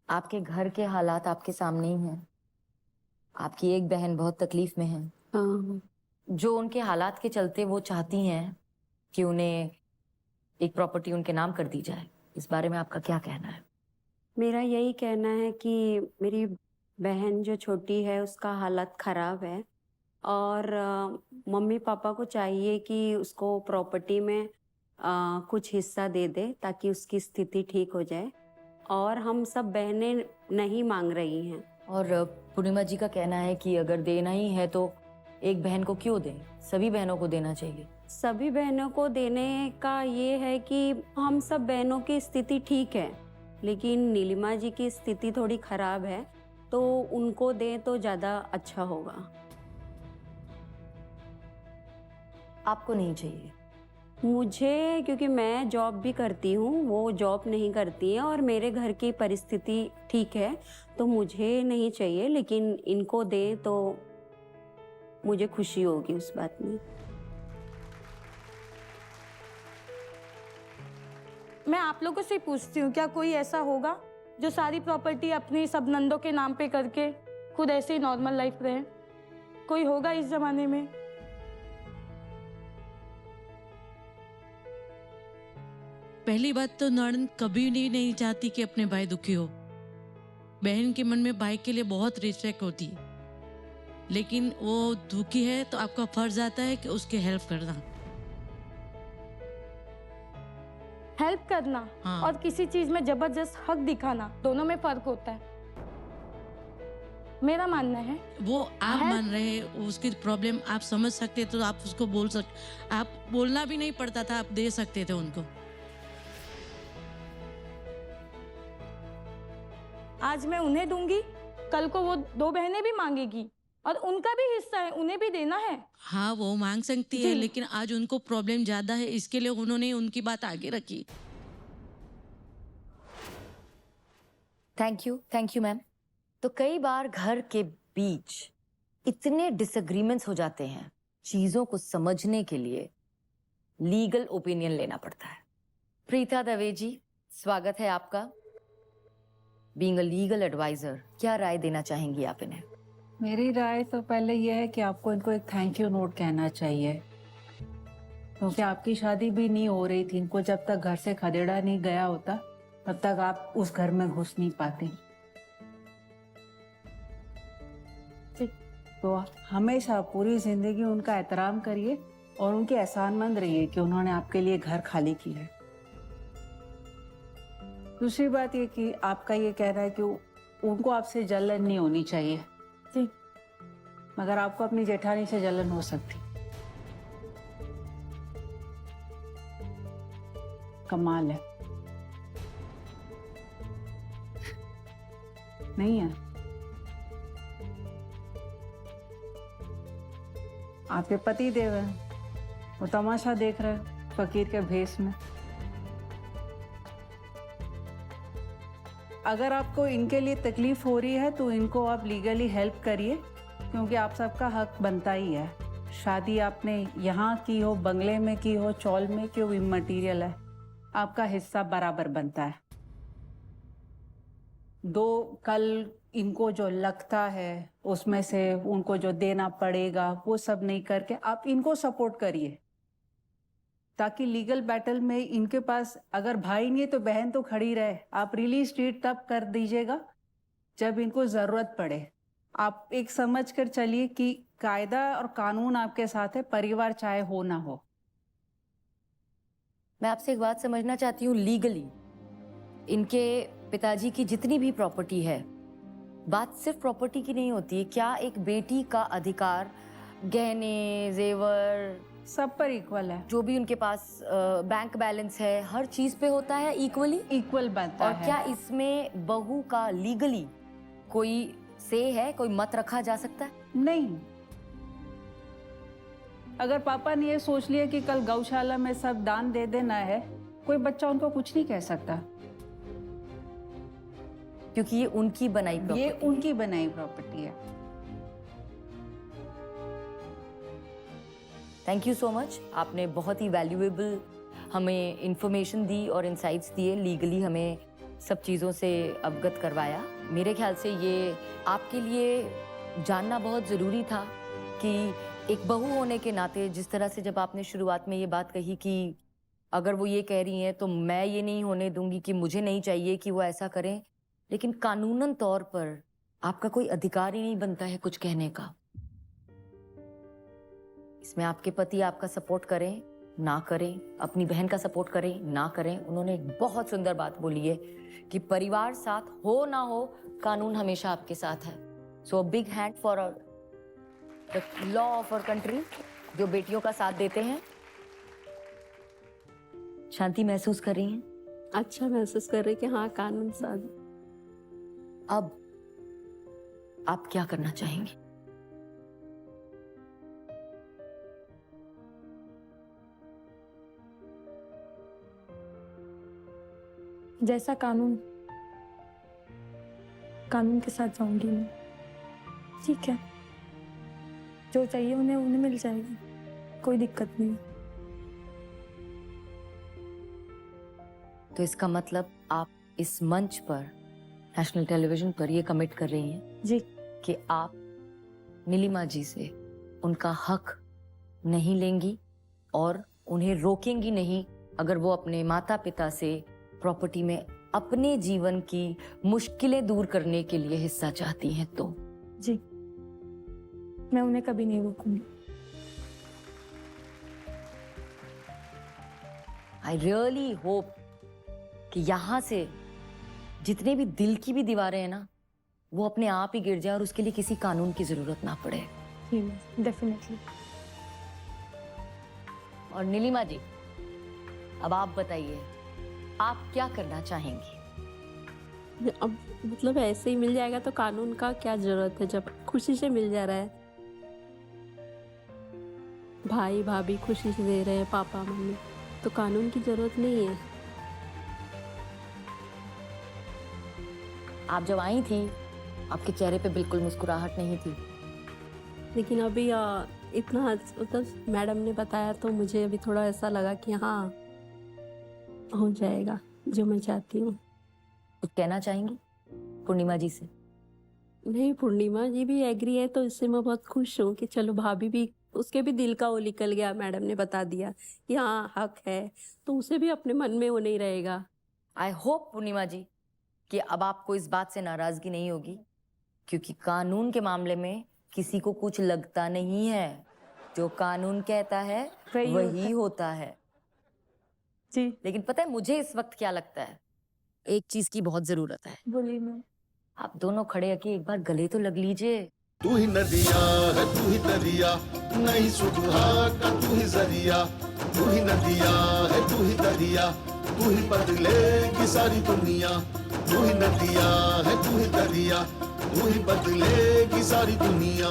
आपके घर के हालात आपके सामने ही हैं। आपकी एक बहन बहुत तकलीफ में है। हाँ। जो उनके हालात के चलते वो चाहती हैं कि उन्हें एक प्रॉपर्टी उनके नाम कर दी जाए। इस बारे में आपका क्या कहना है? मेरा यही कहना है कि मेरी बहन जो छोटी है उसका हालत ख़राब है और मम्मी पापा को चाहिए कि उसको प्रॉपर्टी में कुछ हिस्सा दे दे ताकि उसकी स्थिति ठीक हो जाए। और हम सब बहनें नहीं मांग रही हैं। और पूर्णिमा जी का कहना है कि अगर देना ही है तो एक बहन को क्यों दें, सभी बहनों को देना चाहिए। सभी बहनों को देने का ये है कि हम सब बहनों की स्थिति ठीक है, लेकिन नीलिमा जी की स्थिति थोड़ी खराब है, तो उनको दें तो ज़्यादा अच्छा होगा। आपको नहीं चाहिए? मुझे, क्योंकि मैं जॉब भी करती हूँ, वो जॉब नहीं करती है और मेरे घर की परिस्थिति ठीक है, तो मुझे नहीं चाहिए, लेकिन इनको दें तो मुझे खुशी होगी उस बात में। मैं आप लोगों से पूछती हूँ, क्या कोई ऐसा होगा जो सारी प्रॉपर्टी अपनी सब नंदों के नाम पे करके खुद ऐसे ही नॉर्मल लाइफ रहे? कोई होगा इस जमाने में? पहली बात तो नणंद कभी नहीं चाहती कि अपने भाई दुखी हो। बहन के मन में भाई के लिए बहुत रिस्पेक्ट होती है, लेकिन वो दुखी है तो आपका फर्ज आता है कि उसकी हेल्प करना। हेल्प करना हाँ। और किसी चीज में जबरदस्त हक दिखाना, दोनों में फर्क होता है, मेरा मानना है। वो आप मान रहे हैं, उसकी प्रॉब्लम आप समझ सकते तो आप उसको बोल सकते, आप बोलना भी नहीं पड़ता था, आप दे सकते थे उनको। आज मैं उन्हें दूंगी, कल को वो दो बहनें भी मांगेगी और उनका भी हिस्सा है, उन्हें भी देना है। हाँ, वो मांग सकती है, लेकिन आज उनको प्रॉब्लम ज्यादा है, इसके लिए उन्होंने उनकी बात आगे रखी। Thank you ma'am. तो कई बार घर के बीच इतने डिसएग्रीमेंट्स हो जाते हैं, चीजों को समझने के लिए लीगल ओपिनियन लेना पड़ता है। प्रीता दवे जी, स्वागत है आपका। बीइंग अ लीगल एडवाइजर, क्या राय देना चाहेंगी आप इन्हें? मेरी राय तो पहले यह है कि आपको इनको एक थैंक यू नोट कहना चाहिए, क्योंकि आपकी शादी भी नहीं हो रही थी। इनको जब तक घर से खदेड़ा नहीं गया होता तब तक आप उस घर में घुस नहीं पाते। तो हमेशा पूरी जिंदगी उनका एहतराम करिए और उनके एहसानमंद रहिए कि उन्होंने आपके लिए घर खाली किया है। दूसरी बात ये कि आपका ये कहना है कि उनको आपसे जलन नहीं होनी चाहिए, जी। मगर आपको अपनी जेठानी से जलन हो सकती। कमाल है। नहीं है? आपके पति देव हैं, वो तमाशा देख रहे हैं फकीर के भेष में। अगर आपको इनके लिए तकलीफ हो रही है तो इनको आप लीगली हेल्प करिए, क्योंकि आप सबका हक बनता ही है। शादी आपने यहाँ की हो, बंगले में की हो, चौल में की हो, इमटीरियल है, आपका हिस्सा बराबर बनता है। दो कल इनको जो लगता है उसमें से उनको जो देना पड़ेगा वो सब नहीं करके आप इनको सपोर्ट करिए, ताकि लीगल बैटल में इनके पास अगर भाई नहीं है तो बहन तो खड़ी रहे। आप रिलीज डीड तब कर दीजिएगा जब इनको जरूरत पड़े। आप एक समझ कर चलिए कि कायदा और कानून आपके साथ है, परिवार चाहे हो ना हो। मैं आपसे एक बात समझना चाहती हूँ, लीगली इनके पिताजी की जितनी भी प्रॉपर्टी है, बात सिर्फ प्रॉपर्टी की नहीं होती है। क्या एक बेटी का अधिकार गहने, जेवर, सब पर इक्वल है? जो भी उनके पास बैंक बैलेंस है, हर चीज पे होता है इक्वली? इक्वल बनता और है। क्या इसमें बहू का लीगली कोई से है, कोई मत रखा जा सकता है? नहीं। अगर पापा ने ये सोच लिया कि कल गौशाला में सब दान दे देना है, कोई बच्चा उनको कुछ नहीं कह सकता, क्योंकि ये उनकी बनाई प्रॉपर्टी। ये उनकी बनाई प्रॉपर्टी है। Thank you so much. आपने बहुत ही वैल्यूएबल हमें इंफॉर्मेशन दी और इंसाइट्स दिए। लीगली हमें सब चीज़ों से अवगत करवाया। मेरे ख्याल से ये आपके लिए जानना बहुत ज़रूरी था कि एक बहू होने के नाते, जिस तरह से जब आपने शुरुआत में ये बात कही कि अगर वो ये कह रही हैं तो मैं ये नहीं होने दूंगी, कि मुझे नहीं चाहिए कि वो ऐसा करें, लेकिन कानूनन तौर पर आपका कोई अधिकार ही नहीं बनता है कुछ कहने का। इसमें आपके पति आपका सपोर्ट करें ना करें, अपनी बहन का सपोर्ट करें ना करें, उन्होंने एक बहुत सुंदर बात बोली है कि परिवार साथ हो ना हो, कानून हमेशा आपके साथ है। So big hand for the law of our country, जो बेटियों का साथ देते हैं। शांति महसूस कर रही हैं? अच्छा महसूस कर रही कि हाँ कानून साथ। अब आप क्या करना चाहेंगे? जैसा कानून के साथ जाऊंगी मैं। ठीक है, जो चाहिए उन्हें मिल जाएगा, कोई दिक्कत नहीं। तो इसका मतलब आप इस मंच पर, नेशनल टेलीविजन पर, ये कमिट कर रही हैं जी कि आप नीलिमा जी से उनका हक नहीं लेंगी और उन्हें रोकेंगी नहीं अगर वो अपने माता पिता से प्रॉपर्टी में अपने जीवन की मुश्किलें दूर करने के लिए हिस्सा चाहती हैं तो। जी, मैं उन्हें कभी नहीं रोकूंगी। आई रियली होप कि यहाँ से जितने भी दिल की भी दीवारें हैं ना, वो अपने आप ही गिर जाए और उसके लिए किसी कानून की जरूरत ना पड़े। डेफिनेटली। और नीलिमा जी, अब आप बताइए, आप क्या करना चाहेंगी? अब मतलब ऐसे ही मिल जाएगा तो कानून का क्या जरूरत है, जब खुशी से मिल जा रहा है। भाई भाभी खुशी से दे रहे हैं, पापा मम्मी, तो कानून की जरूरत नहीं है। आप जब आई थी, आपके चेहरे पे बिल्कुल मुस्कुराहट नहीं थी। लेकिन अभी इतना मतलब मैडम ने बताया तो मुझे अभी थोड़ा ऐसा लगा कि हाँ हो जाएगा जो मैं चाहती हूँ। कुछ कहना चाहेंगी पूर्णिमा जी से? नहीं, पूर्णिमा जी भी एग्री है तो इससे मैं बहुत खुश हूँ कि चलो भाभी भी, उसके भी दिल का वो निकल गया, मैडम ने बता दिया कि हाँ हक है, तो उसे भी अपने मन में वो नहीं रहेगा। आई होप पूर्णिमा जी कि अब आपको इस बात से नाराजगी नहीं होगी, क्योंकि कानून के मामले में किसी को कुछ लगता नहीं है। जो कानून कहता है वही होता है। जी लेकिन पता है मुझे इस वक्त क्या लगता है? एक चीज की बहुत जरूरत है। बोलिए मैम। आप दोनों खड़े होके एक बार गले तो लग लीजिए। तू ही नदिया है, तू ही दरिया, नहीं सुबह का तू ही जरिया। तू ही नदिया है, तू ही दरिया, तू ही बदलेगी सारी दुनिया। तू ही नदिया है, तू ही दरिया, तू ही बदलेगी सारी दुनिया।